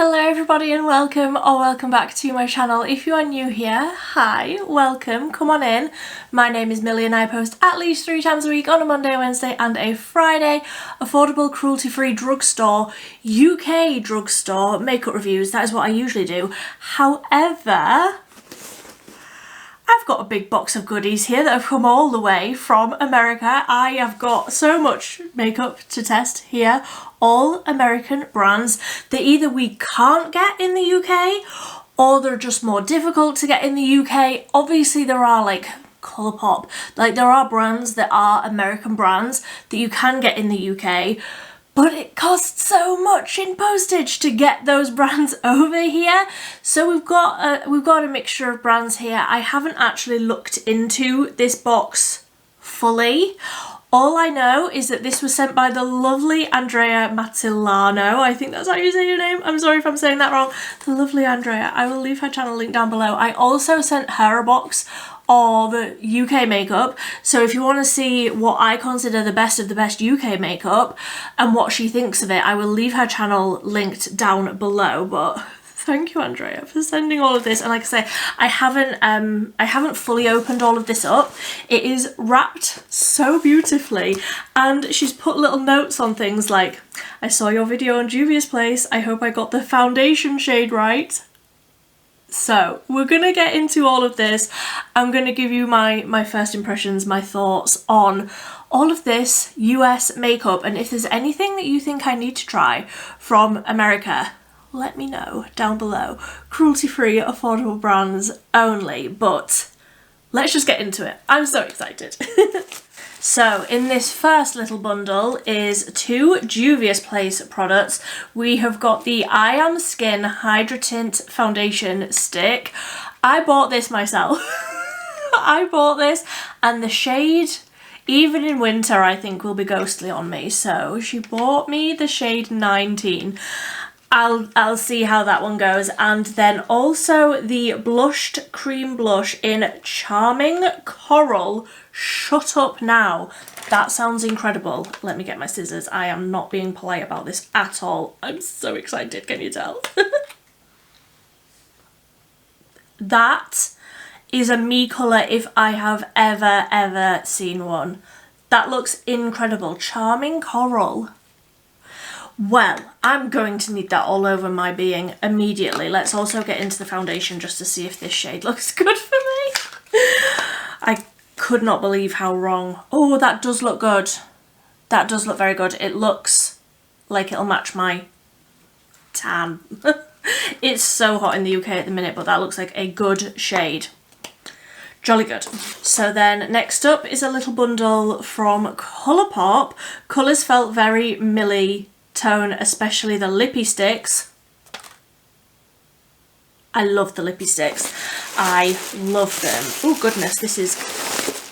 Hello everybody and welcome or welcome back to my channel. If you are new here, hi, welcome, come on in. My name is Millie and I post at least 3 times a week on a Monday, Wednesday and a Friday. Affordable, cruelty-free drugstore, UK drugstore makeup reviews. That is what I usually do. However, I've got a big box of goodies here that have come all the way from America. I have got so much makeup to test here. All American brands that either we can't get in the UK or they're just more difficult to get in the UK. Obviously there are like Colourpop, like there are brands that are American brands that you can get in the UK, but it costs so much in postage to get those brands over here. So we've got a mixture of brands here. I haven't actually looked into this box fully. All I know is that this was sent by the lovely Andrea Matilano. I think that's how you say your name. I'm sorry if I'm saying that wrong. The lovely Andrea. I will leave her channel link down below. I also sent her a box of UK makeup, so if you want to see what I consider the best of the best UK makeup and what she thinks of it, I will leave her channel linked down below. But thank you, Andrea, for sending all of this. And like I say, I haven't fully opened all of this up. It is wrapped so beautifully, and she's put little notes on things like, I saw your video on Juvia's Place. I hope I got the foundation shade right. So we're gonna get into all of this. I'm gonna give you my first impressions, my thoughts on all of this US makeup, and if there's anything that you think I need to try from America, let me know down below. Cruelty-free, affordable brands only, but let's just get into it. I'm so excited. So in this first little bundle is 2 Juvia's Place products. We have got the I Am Skin Hydra Tint Foundation Stick. I bought this myself. I bought this, and the shade, even in winter, I think will be ghostly on me. So she bought me the shade 19. I'll see how that one goes. And then also the blushed cream blush in Charming Coral. Shut up now. That sounds incredible. Let me get my scissors. I am not being polite about this at all. I'm so excited, can you tell? That is a me colour if I have ever seen one. That looks incredible. Charming Coral. Well, I'm going to need that all over my being immediately. Let's also get into the foundation just to see if this shade looks good for me. I could not believe how wrong. Oh, that does look good. That does look very good. It looks like it'll match my tan. It's so hot in the UK at the minute, but that looks like a good shade. Jolly good. So then next up is a little bundle from Colourpop. Colours felt very Millie tone, especially the lippy sticks. I love the lippy sticks. I love them. Oh goodness, this is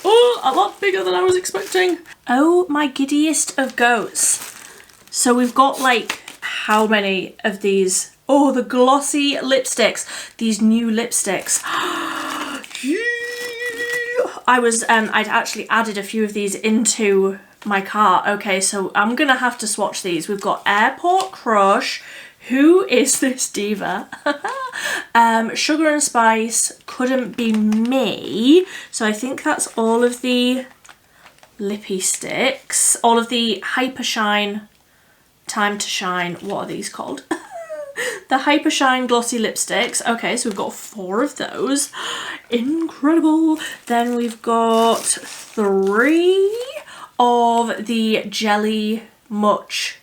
a lot bigger than I was expecting. Oh my giddiest of goats. So we've got like how many of these? Oh, the glossy lipsticks. These new lipsticks. I'd actually added a few of these into my cart. Okay, so I'm gonna have to swatch these. We've got Airport Crush. Who is this diva? Sugar and Spice, Couldn't Be Me. So I think that's all of the lippy sticks, all of the Hyper Shine, Time to Shine. What are these called? The Hyper Shine glossy lipsticks. Okay, so we've got 4 of those. Incredible. Then we've got 3 of the Jelly Much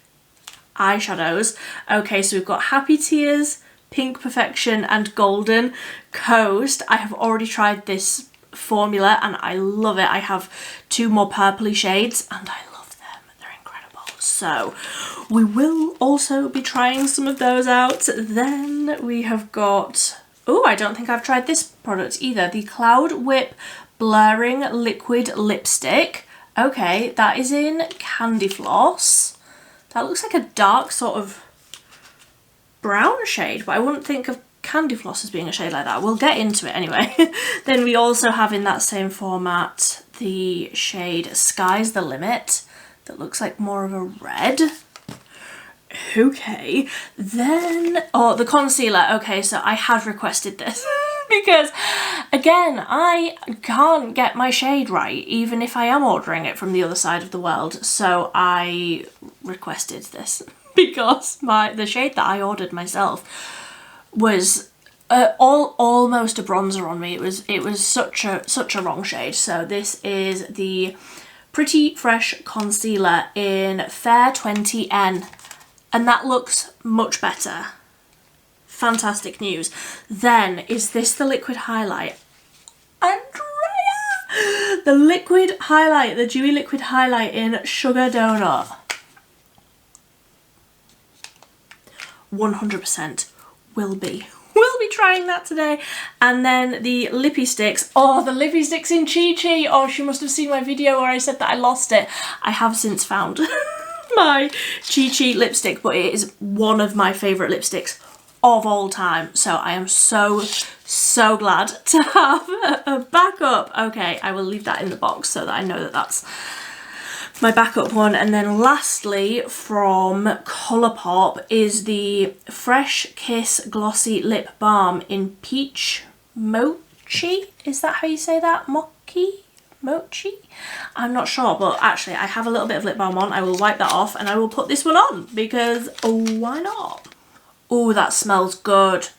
eyeshadows. Okay, so we've got Happy Tears, Pink Perfection and Golden Coast. I have already tried this formula and I love it. I have 2 more purpley shades and I love them. They're incredible. So we will also be trying some of those out. Then we have got, oh, I don't think I've tried this product either. The Cloud Whip Blurring Liquid Lipstick. Okay, that is in Candy Floss. That looks like a dark sort of brown shade, but I wouldn't think of Candy Floss as being a shade like that. We'll get into it anyway. Then we also have in that same format the shade Sky's the Limit that looks like more of a red. Okay, then, oh, the concealer. Okay, so I had requested this because, again, I can't get my shade right, even if I am ordering it from the other side of the world. So I requested this because the shade that I ordered myself was almost a bronzer on me. It was such a wrong shade. So this is the Pretty Fresh concealer in Fair 20N. And that looks much better. Fantastic news. Then, is this the liquid highlight? Andrea! The liquid highlight, the dewy liquid highlight in Sugar Donut. 100% will be. We'll be trying that today. And then the lippy sticks. Oh, the lippy sticks in Chi Chi. Oh, she must have seen my video where I said that I lost it. I have since found my Chi Chi lipstick, but it is one of my favourite lipsticks of all time. So I am so glad to have a backup. Okay, I will leave that in the box so that I know that that's my backup one. And then lastly from Colourpop is the Fresh Kiss Glossy Lip Balm in Peach Mochi. Is that how you say that? Mochi? I'm not sure, but actually I have a little bit of lip balm on. I will wipe that off and I will put this one on because why not? Oh, that smells good.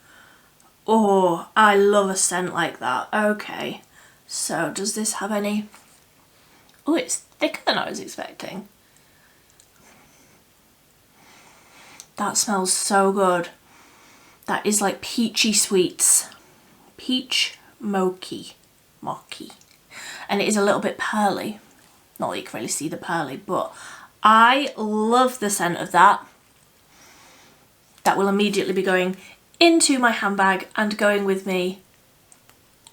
Oh, I love a scent like that. Okay, so does this have any... Oh, it's thicker than I was expecting. That smells so good. That is like peachy sweets. Peach mochi. And it is a little bit pearly. Not that you can really see the pearly, but I love the scent of that. That will immediately be going into my handbag and going with me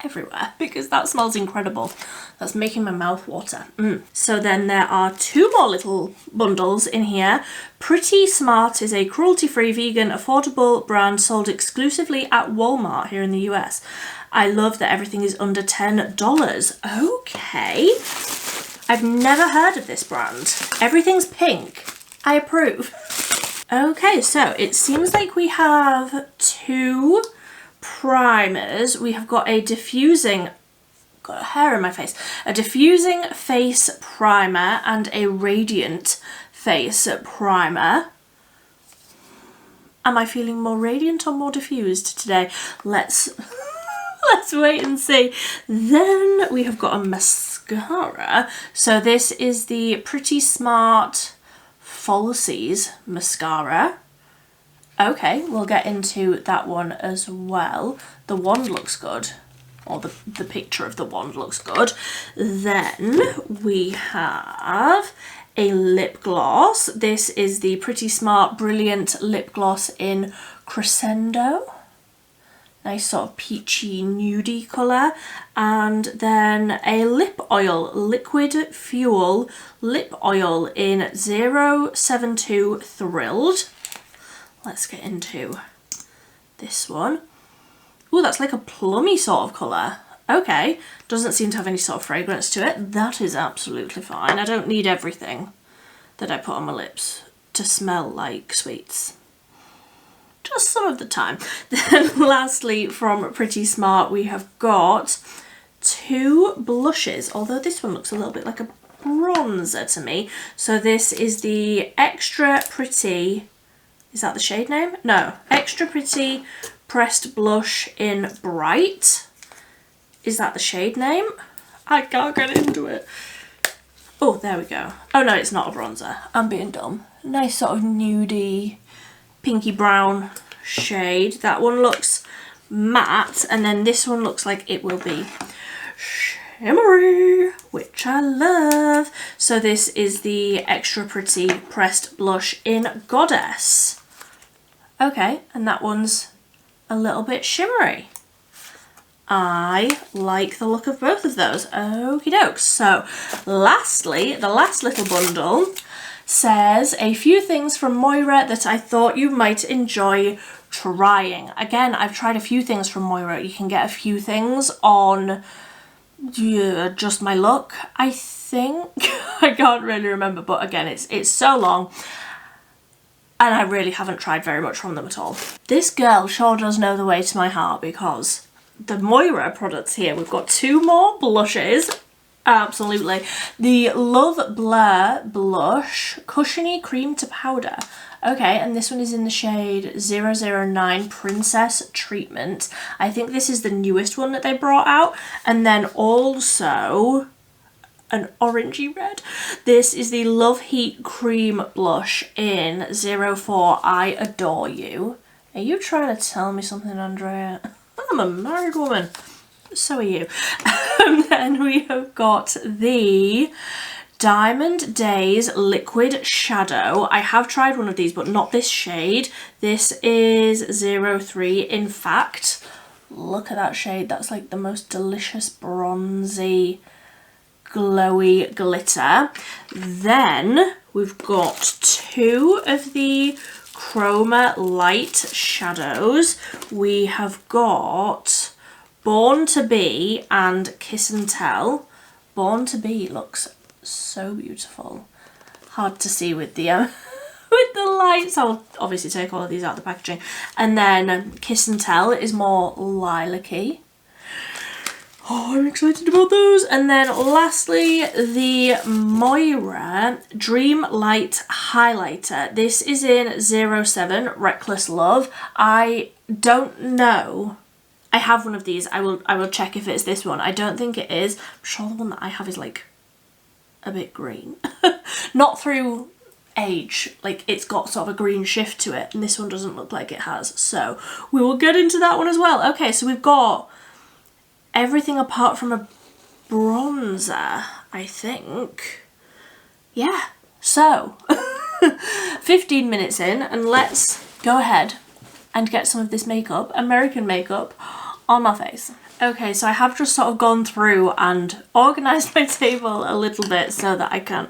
everywhere because that smells incredible. That's making my mouth water. So then there are two more little bundles in here. Pretty Smart is a cruelty-free vegan affordable brand sold exclusively at Walmart here in the US. I love that everything is under $10. Okay. I've never heard of this brand. Everything's pink. I approve. Okay, so it seems like we have two primers. We have got a diffusing, got hair in my face, a diffusing face primer and a radiant face primer. Am I feeling more radiant or more diffused today? Let's wait and see. Then we have got a mascara. So this is the Pretty Smart Falsies mascara. Okay, we'll get into that one as well. The wand looks good, or the picture of the wand looks good. Then we have a lip gloss. This is the Pretty Smart Brilliant Lip Gloss in Crescendo. Nice sort of peachy nudie colour. And then a lip oil, Liquid Fuel lip oil in 072 Thrilled. Let's get into this one. Oh, that's like a plummy sort of colour. Okay, doesn't seem to have any sort of fragrance to it. That is absolutely fine. I don't need everything that I put on my lips to smell like sweets. Just some of the time. Then lastly from Pretty Smart we have got two blushes, although this one looks a little bit like a bronzer to me. So this is the Extra Pretty, is that the shade name? No, Extra Pretty Pressed Blush in Bright. Is that the shade name? I can't get into it. Oh, there we go. Oh no, it's not a bronzer. I'm being dumb. Nice sort of nudie, pinky brown shade. That one looks matte, and then this one looks like it will be shimmery, which I love. So this is the Extra Pretty Pressed Blush in Goddess. Okay, and that one's a little bit shimmery. I like the look of both of those. Okie dokes. So lastly, the last little bundle says a few things from Moira that I thought you might enjoy trying. Again, I've tried a few things from Moira. You can get a few things on just my look, I think. I can't really remember, but again, it's so long. and I really haven't tried very much from them at all. This girl sure does know the way to my heart, because the Moira products here, we've got 2 more blushes. Absolutely. The Love Blur blush, cushiony cream to powder. Okay, and this one is in the shade 009 Princess Treatment. I think this is the newest one that they brought out. And then also an orangey red. This is the Love Heat Cream Blush in 04 I Adore You. Are you trying to tell me something, Andrea? I'm a married woman. So are you. And then we have got the Diamond Days Liquid Shadow. I have tried one of these, but not this shade. This is 03. In fact, look at that shade. That's like the most delicious bronzy, glowy glitter. Then we've got 2 of the Chroma light shadows. We have got Born to Be and Kiss and Tell. Born to Be looks so beautiful. Hard to see with the with the lights. I'll obviously take all of these out of the packaging. And then Kiss and Tell is more lilac-y. Oh, I'm excited about those. And then lastly, the Moira Dream Light Highlighter. This is in 07 Reckless Love. I don't know. I have one of these. I will check if it's this one. I don't think it is. I'm sure the one that I have is like a bit green. Not through age, like it's got sort of a green shift to it, and this one doesn't look like it has. So we will get into that one as well. Okay, so we've got everything apart from a bronzer, I think. Yeah, so 15 minutes in, and let's go ahead and get some of this makeup, American makeup, on my face. Okay, so I have just sort of gone through and organised my table a little bit so that I can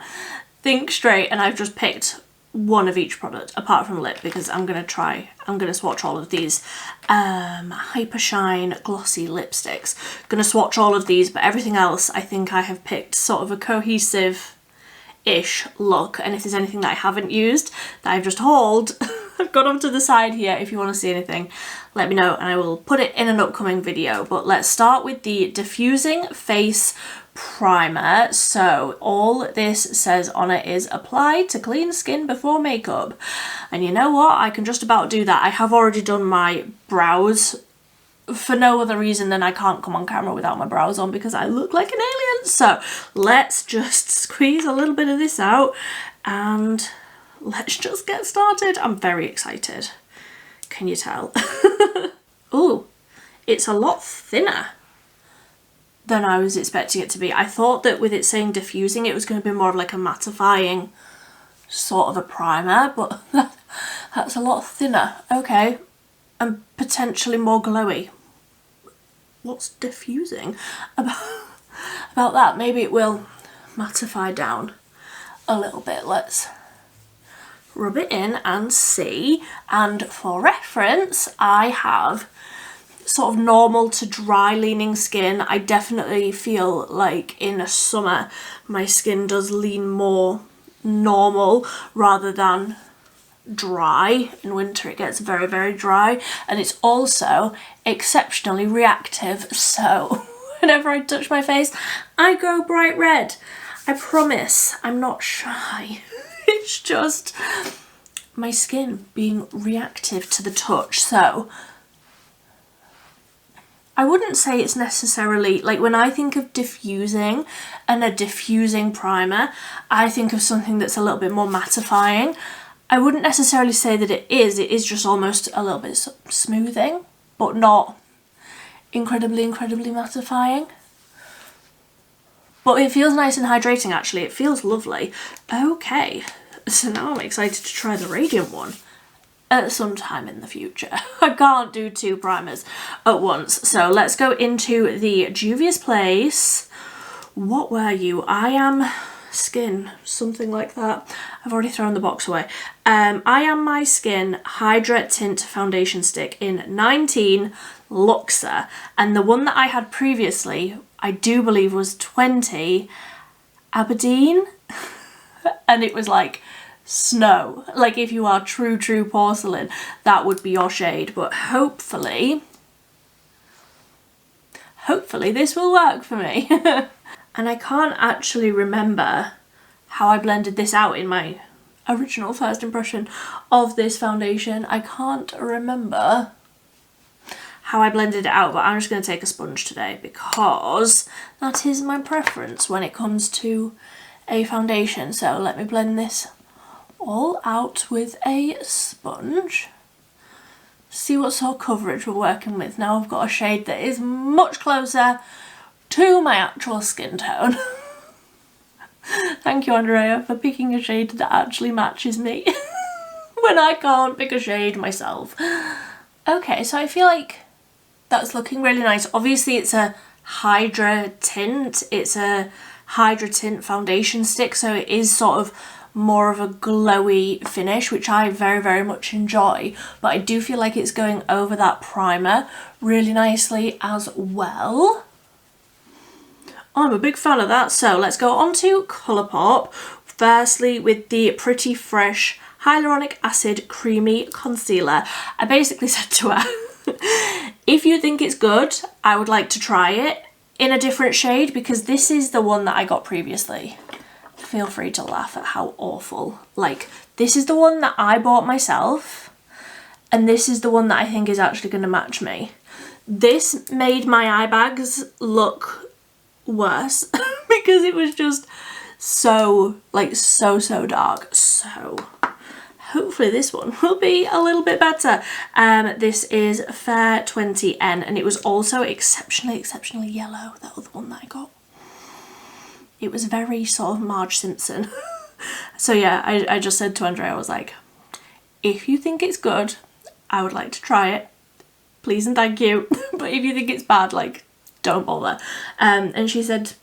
think straight, and I've just picked one of each product apart from lip, because I'm going to swatch all of these Hyper Shine glossy lipsticks. Going to swatch all of these, but everything else I think I have picked sort of a cohesive-ish look, and if there's anything that I haven't used that I've just hauled, I've got them to the side here. If you want to see anything, let me know and I will put it in an upcoming video. But let's start with the Diffusing Face Primer. So all this says on it is apply to clean skin before makeup. And you know what? I can just about do that. I have already done my brows for no other reason than I can't come on camera without my brows on because I look like an alien. So let's just squeeze a little bit of this out and let's just get started. I'm very excited. Can you tell? Oh, it's a lot thinner than I was expecting it to be. I thought that with it saying diffusing, it was going to be more of like a mattifying sort of a primer, but that's a lot thinner. Okay, and potentially more glowy. What's diffusing about that? Maybe it will mattify down a little bit. Let's rub it in and see. And for reference, I have sort of normal to dry leaning skin. I definitely feel like in summer my skin does lean more normal rather than dry. In winter it gets very, very dry, and it's also exceptionally reactive, so whenever I touch my face I go bright red. I promise, I'm not shy. It's just my skin being reactive to the touch. So I wouldn't say it's necessarily, like when I think of diffusing and a diffusing primer, I think of something that's a little bit more mattifying. I wouldn't necessarily say that it is just almost a little bit smoothing, but not incredibly, incredibly mattifying. But it feels nice and hydrating actually, it feels lovely. Okay, so now I'm excited to try the Radiant one at some time in the future. I can't do 2 primers at once. So let's go into the Juvia's Place. What were you? I Am Skin, something like that. I've already thrown the box away. I Am My Skin Hydra Tint Foundation Stick in 19 Luxor. And the one that I had previously, I do believe was 20 Aberdeen. And it was like snow. Like if you are true porcelain, that would be your shade. But hopefully this will work for me. And I can't actually remember how I blended this out in my original first impression of this foundation. I can't remember how I blended it out, but I'm just going to take a sponge today because that is my preference when it comes to a foundation. So let me blend this all out with a sponge. See what sort of coverage we're working with. Now I've got a shade that is much closer to my actual skin tone. Thank you, Andrea, for picking a shade that actually matches me when I can't pick a shade myself. Okay, so I feel like that's looking really nice. Obviously it's a Hydra tint. It's a Hydra tint foundation stick, so it is sort of more of a glowy finish, which I very much enjoy, but I do feel like it's going over that primer really nicely as well. I'm a big fan of that. So let's go on to Colourpop, firstly with the Pretty Fresh Hyaluronic Acid Creamy Concealer. I basically said to her, if you think it's good, I would like to try it in a different shade, because this is the one that I got previously. Feel free to laugh at how awful. Like, this is the one that I bought myself, and this is the one that I think is actually going to match me. This made my eye bags look worse because it was just so, like, so dark. So hopefully this one will be a little bit better. This is Fair 20N, and it was also exceptionally yellow, that other one that I got. It was very sort of Marge Simpson. So yeah, I just said to Andrea, I was like, if you think it's good, I would like to try it. Please and thank you. But if you think it's bad, like, don't bother. And she said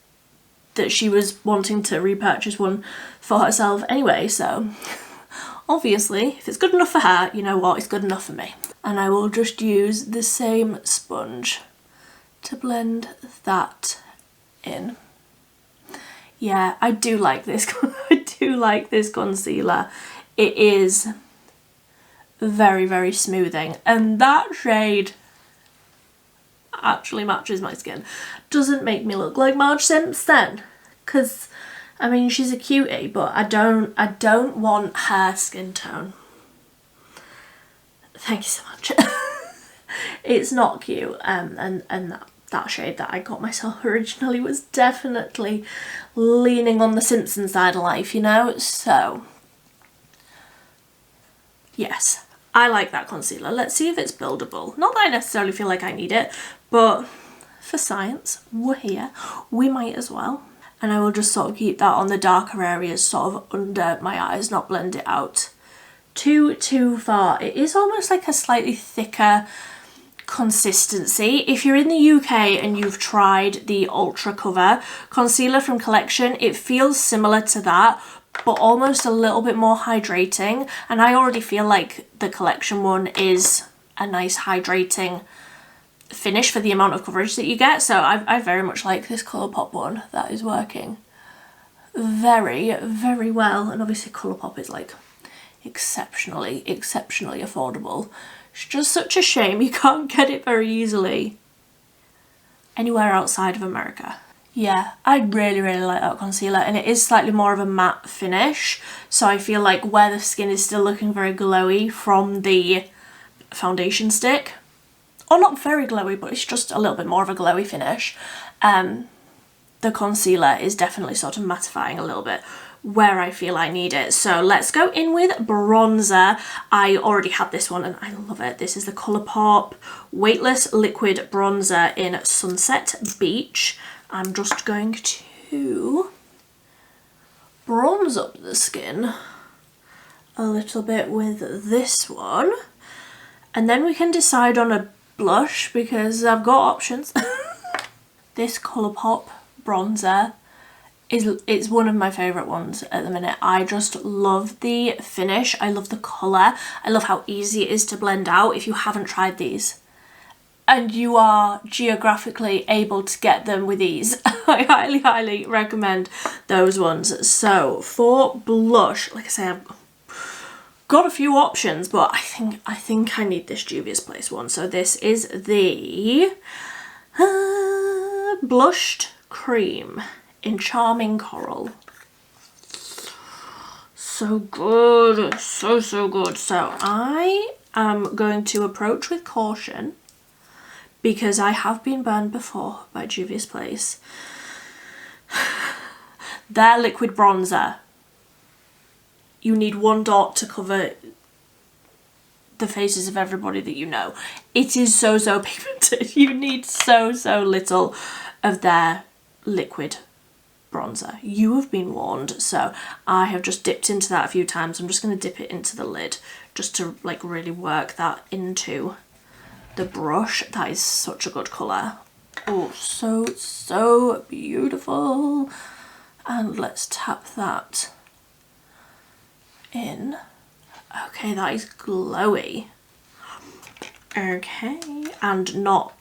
that she was wanting to repurchase one for herself anyway, so obviously, if it's good enough for her, you know what, it's good enough for me. And I will just use the same sponge to blend that in. Yeah, I do like this. I do like this concealer. It is very smoothing, and that shade actually matches my skin. Doesn't make me look like Marge Simpson, because I mean, she's a cutie, but I don't want her skin tone. Thank you so much. It's not cute, and that shade that I got myself originally was definitely leaning on the Simpson side of life, you know? So yes, I like that concealer. Let's see if it's buildable. Not that I necessarily feel like I need it, but for science, we're here. We might as well. And I will just sort of keep that on the darker areas, sort of under my eyes, not blend it out too far. It is almost like a slightly thicker consistency. If you're in the UK and you've tried the Ultra Cover concealer from Collection, it feels similar to that, but almost a little bit more hydrating. And I already feel like the Collection one is a nice hydrating finish for the amount of coverage that you get. So I very much like this Colourpop one. That is working very well. And obviously Colourpop is like exceptionally affordable. It's just such a shame you can't get it very easily anywhere outside of America. Yeah, I really like that concealer, and it is slightly more of a matte finish, so I feel like where the skin is still looking very glowy from the foundation stick, or not very glowy, but it's just a little bit more of a glowy finish, the concealer is definitely sort of mattifying a little bit where I feel I need it. So let's go in with bronzer. I already had this one and I love it. This is the Colourpop Weightless Liquid Bronzer in Sunset Beach. I'm just going to bronze up the skin a little bit with this one, and then we can decide on a blush because I've got options. This Colourpop bronzer it's one of my favourite ones at the minute. I just love the finish, I love the colour, I love how easy it is to blend out. If you haven't tried these and you are geographically able to get them with ease, I highly recommend those ones. So for blush, like I say, got a few options, but I think I need this Juvia's Place one. So this is the blushed cream in Charming Coral. So good, so good. So I am going to approach with caution because I have been burned before by Juvia's Place. Their liquid bronzer, you need one dot to cover the faces of everybody that you know. It is so pigmented. You need so little of their liquid bronzer. You have been warned. So I have just dipped into that a few times. I'm just going to dip it into the lid just to like really work that into the brush. That is such a good colour. Oh, so beautiful. And let's tap that in. Okay, that is glowy. Okay, and not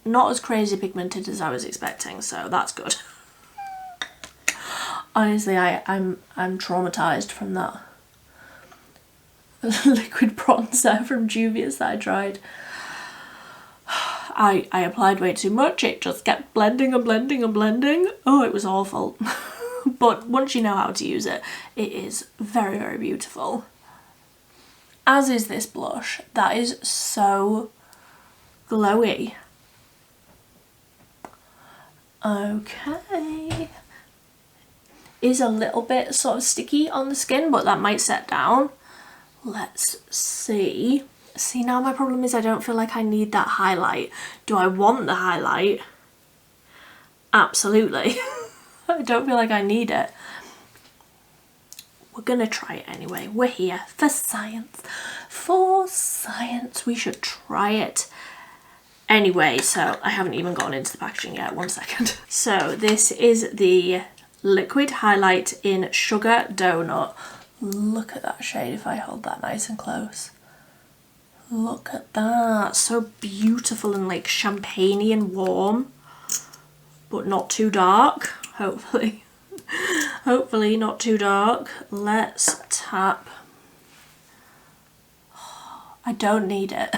as crazy pigmented as I was expecting, so that's good. Honestly, I'm traumatized from that liquid bronzer from Juvia's that I tried. I applied way too much. It just kept blending and blending and blending. Oh, it was awful. But once you know how to use it, it is very beautiful. As is this blush. That is so glowy. Okay. Is a little bit sort of sticky on the skin, but that might set down. Let's see. See, now my problem is I don't feel like I need that highlight. Do I want the highlight? Absolutely. I don't feel like I need it. We're gonna try it anyway. We're here for science. For science, we should try it. Anyway, so I haven't even gotten into the packaging yet. 1 second. So this is the liquid highlight in Sugar Donut. Look at that shade if I hold that nice and close. Look at that. So beautiful and like champagne-y and warm, but not too dark, hopefully. Hopefully not too dark. Let's tap. I don't need it,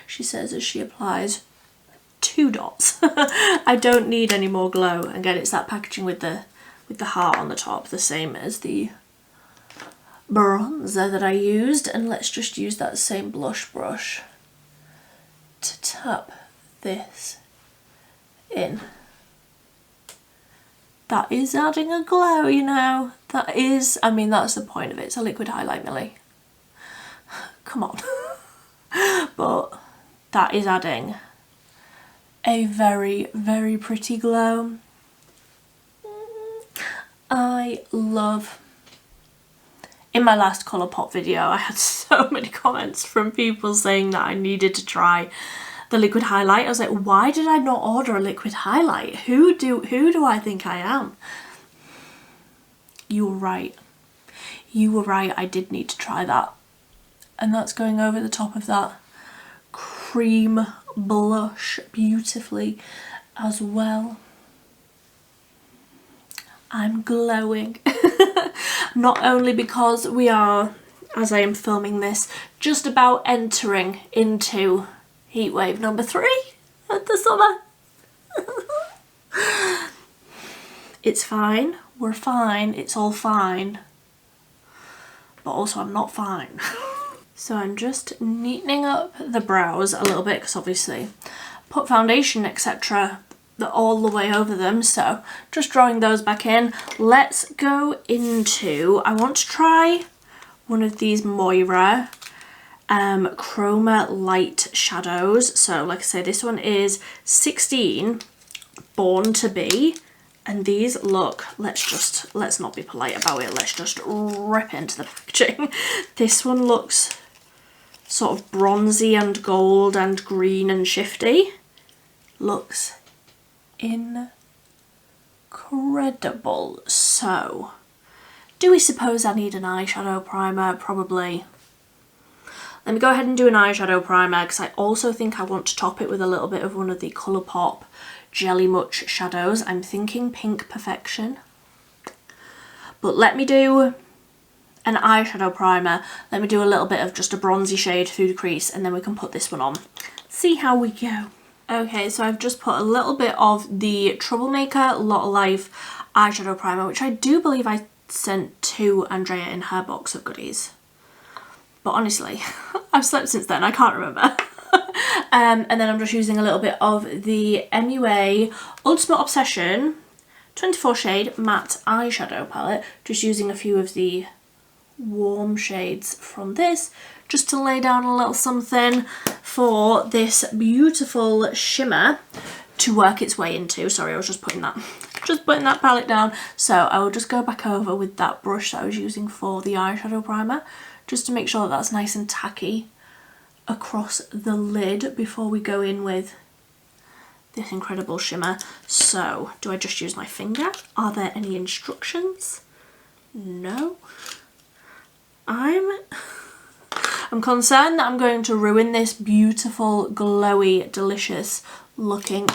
she says as she applies 2 dots. I don't need any more glow. Again, it's that packaging with the heart on the top, the same as the bronzer that I used. And let's just use that same blush brush to tap this in. That is adding a glow, you know. That is, I mean, that's the point of it. It's a liquid highlight, Millie. Come on. But that is adding a very pretty glow. I love. In my last Colourpop video, I had so many comments from people saying that I needed to try the liquid highlight. I was like, why did I not order a liquid highlight? Who do I think I am? You were right. You were right. I did need to try that. And that's going over the top of that cream blush beautifully as well. I'm glowing. Not only because we are, as I am filming this, just about entering into heatwave number 3 of the summer. It's fine. We're fine. It's all fine. But also I'm not fine. So I'm just neatening up the brows a little bit because obviously put foundation etc. all the way over them, so just drawing those back in. Let's go into, I want to try one of these Moira Chroma light shadows. So like I say, this one is 16 Born to Be, and these look, let's not be polite about it, let's just rip into the packaging. This one looks sort of bronzy and gold and green and shifty. Looks incredible. So, do we suppose I need an eyeshadow primer? Probably. Let me go ahead and do an eyeshadow primer because I also think I want to top it with a little bit of one of the Colourpop Jelly Much shadows. I'm thinking Pink Perfection. But let me do an eyeshadow primer. Let me do a little bit of just a bronzy shade through the crease, and then we can put this one on. See how we go. Okay, so I've just put a little bit of the Troublemaker Lot of Life eyeshadow primer, which I do believe I sent to Andrea in her box of goodies. But honestly, I've slept since then, I can't remember. And then I'm just using a little bit of the MUA Ultimate Obsession 24 shade matte eyeshadow palette, just using a few of the warm shades from this, just to lay down a little something for this beautiful shimmer to work its way into. Sorry, I was just putting that palette down. So I will just go back over with that brush that I was using for the eyeshadow primer, just to make sure that that's nice and tacky across the lid before we go in with this incredible shimmer. So do I just use my finger? Are there any instructions? No. I'm concerned that I'm going to ruin this beautiful, glowy, delicious looking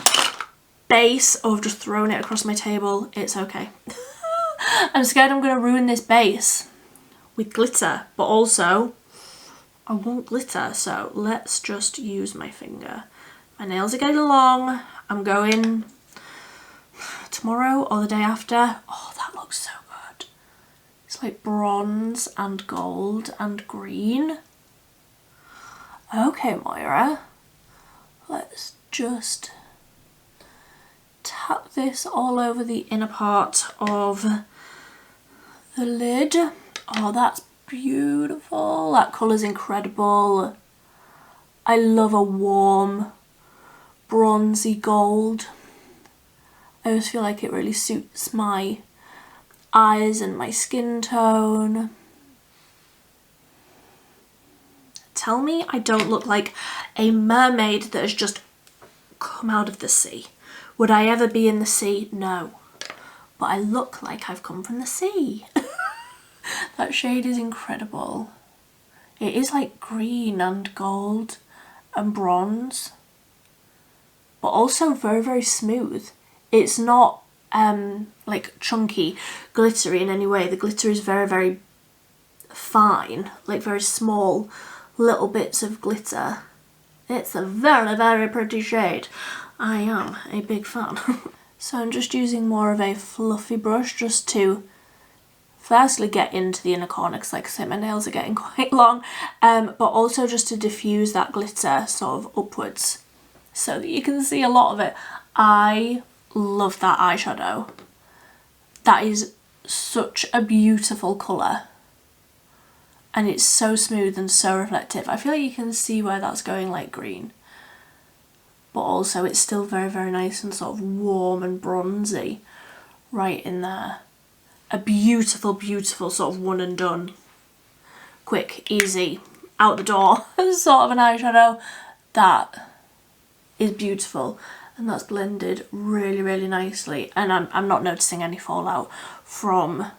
base. Oh, I've just thrown it across my table. It's okay. I'm scared I'm going to ruin this base with glitter, but also I want glitter, so let's just use my finger. My nails are getting long. I'm going tomorrow or the day after. Oh, that looks so good. It's like bronze and gold and green. Okay, Moira, let's just tap this all over the inner part of the lid. Oh, that's beautiful. That colour's incredible. I love a warm bronzy gold. I always feel like it really suits my eyes and my skin tone. Tell me I don't look like a mermaid that has just come out of the sea. Would I ever be in the sea? No. But I look like I've come from the sea. That shade is incredible. It is like green and gold and bronze, but also very, very smooth. It's not like chunky, glittery in any way. The glitter is very, very fine, like very small little bits of glitter. It's a very, very pretty shade. I am a big fan. So I'm just using more of a fluffy brush just to firstly get into the inner corner, because like I said, my nails are getting quite long, but also just to diffuse that glitter sort of upwards so that you can see a lot of it. I love that eyeshadow. That is such a beautiful colour, and it's so smooth and so reflective. I feel like you can see where that's going like green, but also it's still very, very nice and sort of warm and bronzy right in there. A beautiful, beautiful sort of one and done, quick, easy, out the door sort of an eyeshadow that is beautiful, and that's blended really, really nicely, and I'm not noticing any fallout from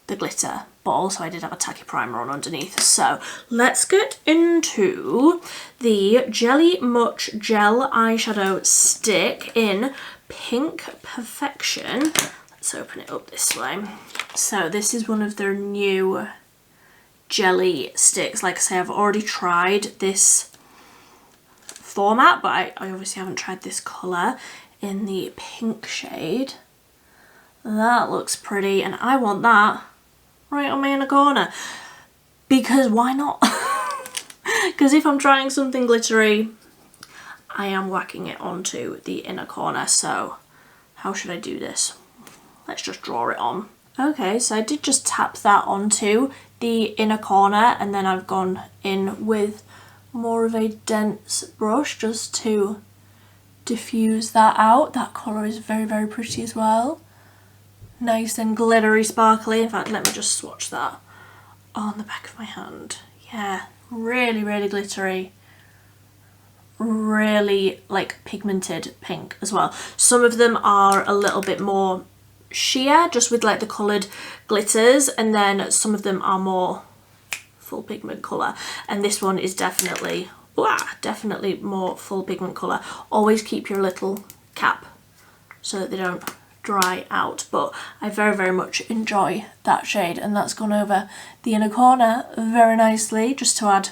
the glitter, but also I did have a tacky primer on underneath. So let's get into the Jelly Much Gel eyeshadow stick in Pink Perfection. Let's open it up this way. So this is one of their new jelly sticks. Like I say, I've already tried this format, but I obviously haven't tried this colour in the pink shade. That looks pretty, and I want that right on my inner corner, because why not? Because if I'm trying something glittery, I am whacking it onto the inner corner. So how should I do this? Let's just draw it on. Okay, so I did just tap that onto the inner corner, and then I've gone in with more of a dense brush just to diffuse that out. That colour is very, very pretty as well. Nice and glittery, sparkly. In fact, let me just swatch that on the back of my hand. Yeah, really, really glittery. Really like pigmented pink as well. Some of them are a little bit more sheer, just with like the coloured glitters, and then some of them are more full pigment colour, and this one is definitely more full pigment colour. Always keep your little cap so that they don't dry out, but I very, very much enjoy that shade, and that's gone over the inner corner very nicely, just to add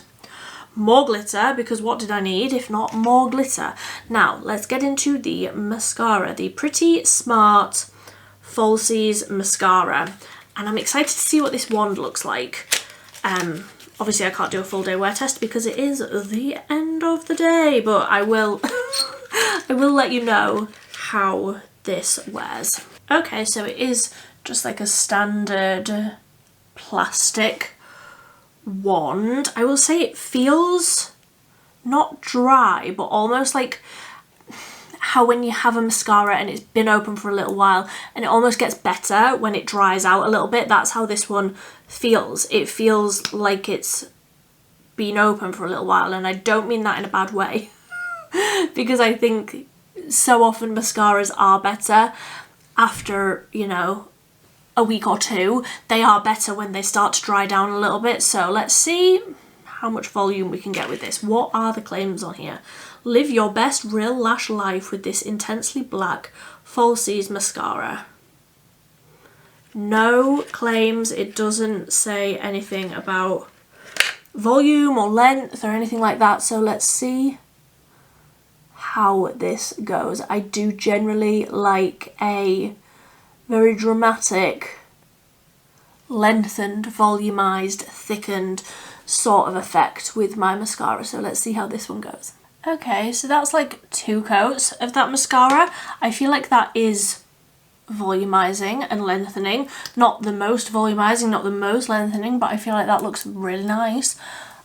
more glitter, because what did I need if not more glitter? Now let's get into the mascara, the Pretty Smart Falsies mascara, and I'm excited to see what this wand looks like. Obviously I can't do a full day wear test because it is the end of the day, but I will I will let you know how this wears. Okay, so it is just like a standard plastic wand. I will say it feels not dry, but almost like how when you have a mascara and it's been open for a little while and it almost gets better when it dries out a little bit. That's how this one feels. It feels like it's been open for a little while, and I don't mean that in a bad way because I think so often mascaras are better after, you know, a week or two. They are better when they start to dry down a little bit. So let's see how much volume we can get with this. What are the claims on here? Live your best real lash life with this intensely black Falsies mascara. No claims. It doesn't say anything about volume or length or anything like that. So let's see how this goes. I do generally like a very dramatic, lengthened, volumized, thickened sort of effect with my mascara. So let's see how this one goes. Okay, so that's like 2 coats of that mascara. I feel like that is volumizing and lengthening. Not the most volumizing, not the most lengthening, but I feel like that looks really nice.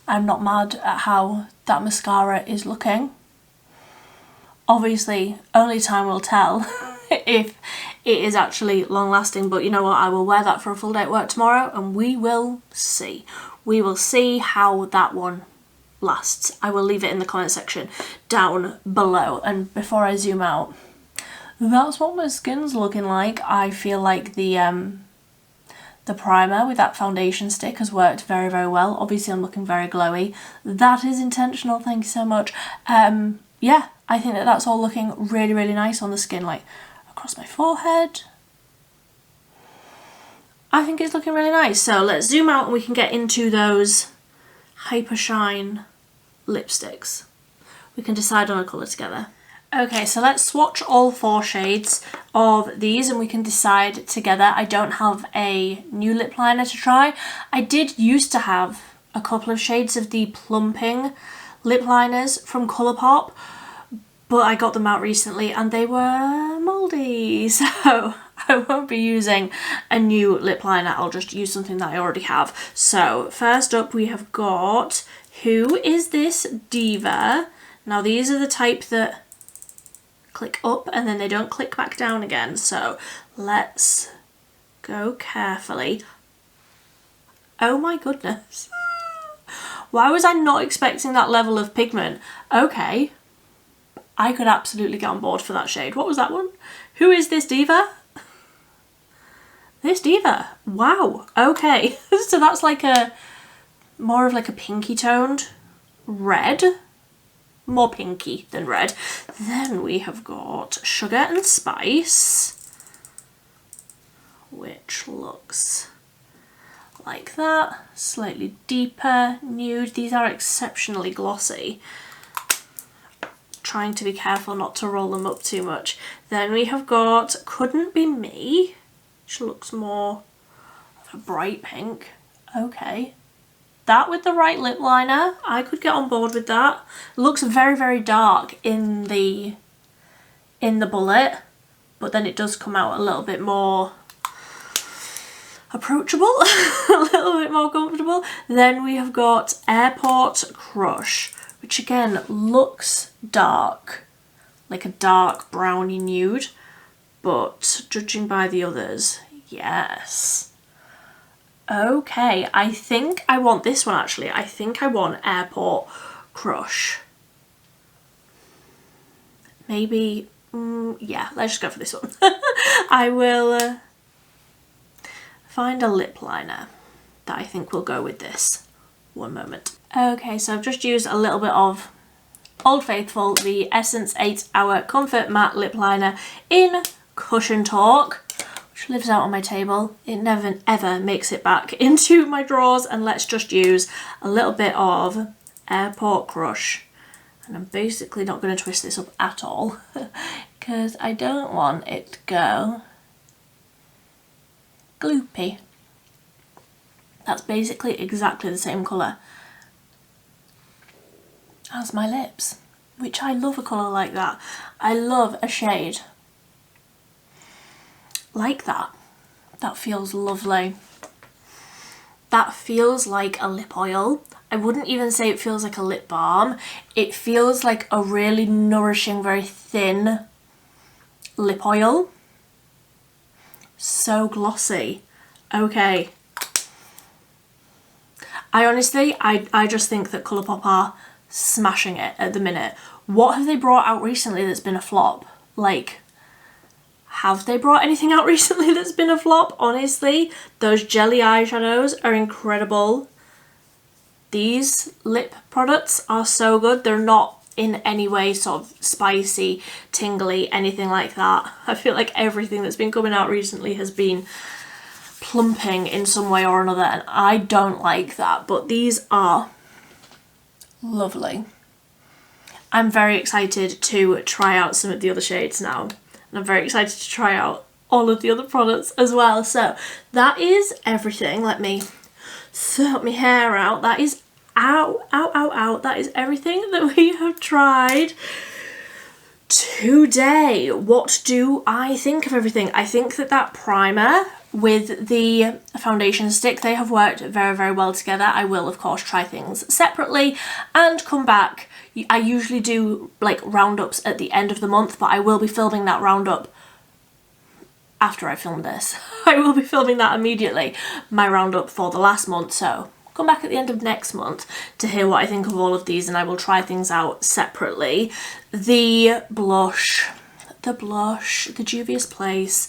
I'm not mad at how that mascara is looking. Obviously, only time will tell if it is actually long lasting, but you know what, I will wear that for a full day at work tomorrow and we will see. We will see how that one lasts. I will leave it in the comment section down below. And before I zoom out, that's what my skin's looking like. I feel like the primer with that foundation stick has worked very, very well. Obviously I'm looking very glowy. That is intentional, thank you so much. Yeah, I think that that's all looking really, really nice on the skin, like across my forehead. I think it's looking really nice. So let's zoom out and we can get into those Hyper Shine lipsticks. We can decide on a colour together. Okay, so let's swatch all 4 shades of these and we can decide together. I don't have a new lip liner to try. I did used to have a couple of shades of the plumping lip liners from Colourpop, but I got them out recently and they were mouldy, so I won't be using a new lip liner. I'll just use something that I already have. So first up we have got Who Is This Diva? Now these are the type that click up and then they don't click back down again, so let's go carefully. Oh my goodness. Why was I not expecting that level of pigment? Okay, I could absolutely get on board for that shade. What was that one? Who Is This Diva? This Diva. Wow. Okay. So that's like a more of like a pinky toned red. More pinky than red. Then we have got Sugar and Spice, which looks like that. Slightly deeper nude. These are exceptionally glossy. Trying to be careful not to roll them up too much. Then we have got Couldn't Be Me, which looks more of a bright pink. Okay. That with the right lip liner, I could get on board with that. Looks very, very dark in the bullet, but then it does come out a little bit more approachable, a little bit more comfortable. Then we have got Airport Crush, which again looks dark, like a dark browny nude, but judging by the others, yes. Okay, I think I want this one actually. I think I want Airport Crush. Maybe, yeah, let's just go for this one. I will find a lip liner that I think will go with this. One moment. Okay, so I've just used a little bit of Old Faithful, the Essence 8 Hour Comfort Matte Lip Liner in Cushion Talk, which lives out on my table. It never ever makes it back into my drawers. And let's just use a little bit of Airport Crush. And I'm basically not going to twist this up at all because I don't want it to go gloopy. That's basically exactly the same colour as my lips, which I love a colour like that. I love a shade like that. That feels lovely. That feels like a lip oil. I wouldn't even say it feels like a lip balm. It feels like a really nourishing, very thin lip oil. So glossy. Okay. I honestly, I just think that Colourpop are smashing it at the minute. What have they brought out recently that's been a flop? Like, have they brought anything out recently that's been a flop? Honestly, those jelly eyeshadows are incredible. These lip products are so good. They're not in any way sort of spicy, tingly, anything like that. I feel like everything that's been coming out recently has been plumping in some way or another, and I don't like that, but these are lovely. I'm very excited to try out some of the other shades now, and I'm very excited to try out all of the other products as well. So that is everything. Let me sort my hair out. That is that is everything that we have tried today. What do I think of everything? I think that primer with the foundation stick, they have worked very, very well together. I will of course try things separately and come back. I usually do like roundups at the end of the month, but I will be filming that roundup after I film this. I will be filming that immediately, my roundup for the last month, so come back at the end of next month to hear what I think of all of these, and I will try things out separately. The blush, the Juvia's Place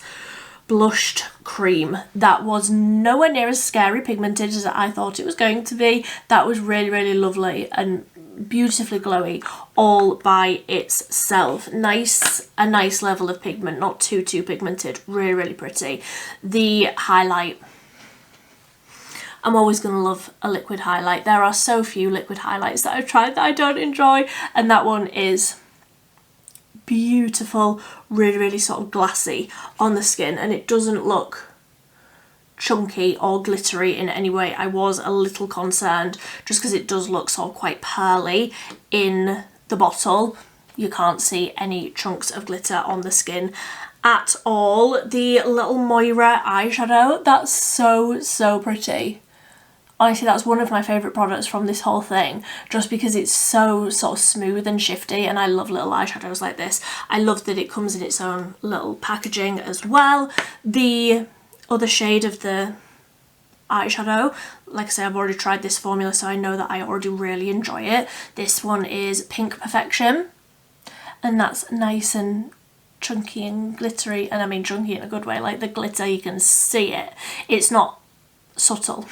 blushed cream, that was nowhere near as scary pigmented as I thought it was going to be. That was really, really lovely and beautifully glowy all by itself. A nice level of pigment, not too pigmented, really, really pretty. The highlight, I'm always going to love a liquid highlight. There are so few liquid highlights that I've tried that I don't enjoy, and that one is beautiful, really, really sort of glassy on the skin, and it doesn't look chunky or glittery in any way. I was a little concerned just because it does look sort of quite pearly in the bottle. You can't see any chunks of glitter on the skin at all. The little Moira eyeshadow, that's so pretty. Honestly, that's one of my favourite products from this whole thing, just because it's so sort of smooth and shifty, and I love little eyeshadows like this. I love that it comes in its own little packaging as well. The other shade of the eyeshadow, like I say, I've already tried this formula, so I know that I already really enjoy it. This one is Pink Perfection, and that's nice and chunky and glittery, and I mean chunky in a good way, like the glitter, you can see it. It's not subtle,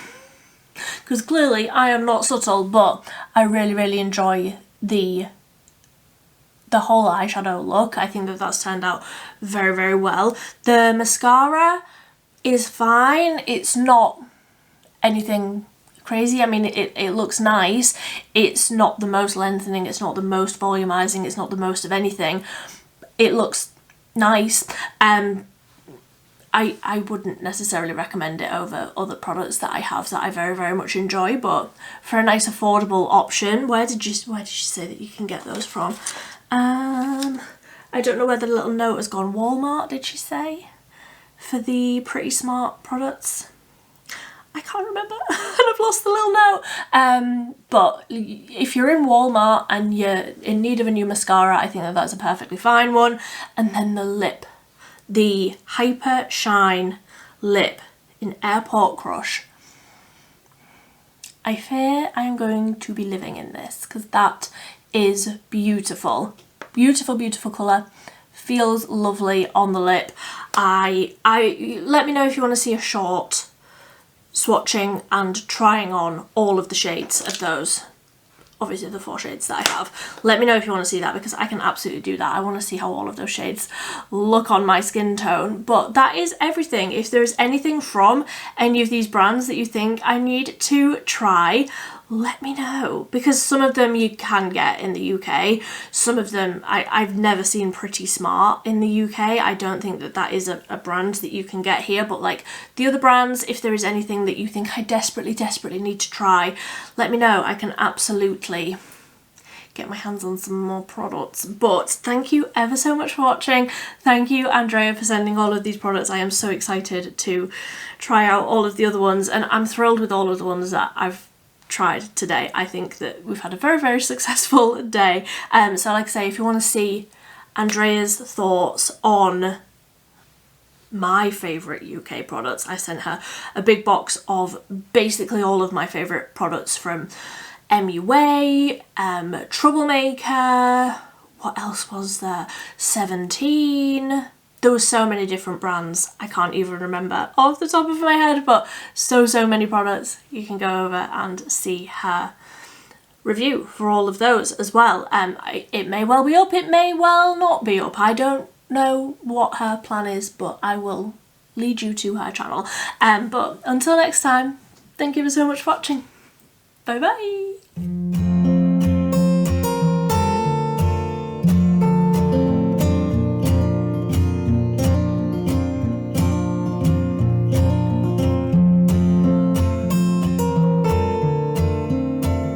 because clearly I am not subtle, but I really, really enjoy the whole eyeshadow look. I think that that's turned out very, very well. The mascara is fine. It's not anything crazy. I mean, it looks nice. It's not the most lengthening, it's not the most volumizing, it's not the most of anything. It looks nice. I wouldn't necessarily recommend it over other products that I have that I very, very much enjoy, but for a nice affordable option, where did you say that you can get those from? I don't know where the little note has gone. Walmart, did she say? For the Pretty Smart products? I can't remember and I've lost the little note. But if you're in Walmart and you're in need of a new mascara, I think that that's a perfectly fine one. And then the lip, the Hyper Shine lip in Airport Crush. I fear I am going to be living in this because that is beautiful. Beautiful, beautiful colour. Feels lovely on the lip. Let me know if you want to see a short swatching and trying on all of the shades of those obviously the 4 shades that I have. Let me know if you want to see that, because I can absolutely do that. I want to see how all of those shades look on my skin tone. But that is everything. If there's anything from any of these brands that you think I need to try, let me know, because some of them you can get in the UK. Some of them I've never seen Pretty Smart in the UK. I don't think that that is a brand that you can get here, but like the other brands, if there is anything that you think I desperately need to try, let me know. I can absolutely get my hands on some more products. But thank you ever so much for watching. Thank you, Andrea, for sending all of these products. I am so excited to try out all of the other ones, and I'm thrilled with all of the ones that I've tried today. I think that we've had a very successful day. So like I say, if you want to see Andrea's thoughts on my favourite UK products, I sent her a big box of basically all of my favourite products from MUA, Troublemaker, what else was there? 17. There were so many different brands, I can't even remember off the top of my head, but so many products. You can go over and see her review for all of those as well. It may well be up, it may well not be up. I don't know what her plan is, but I will lead you to her channel. But until next time, thank you so much for watching. Bye bye!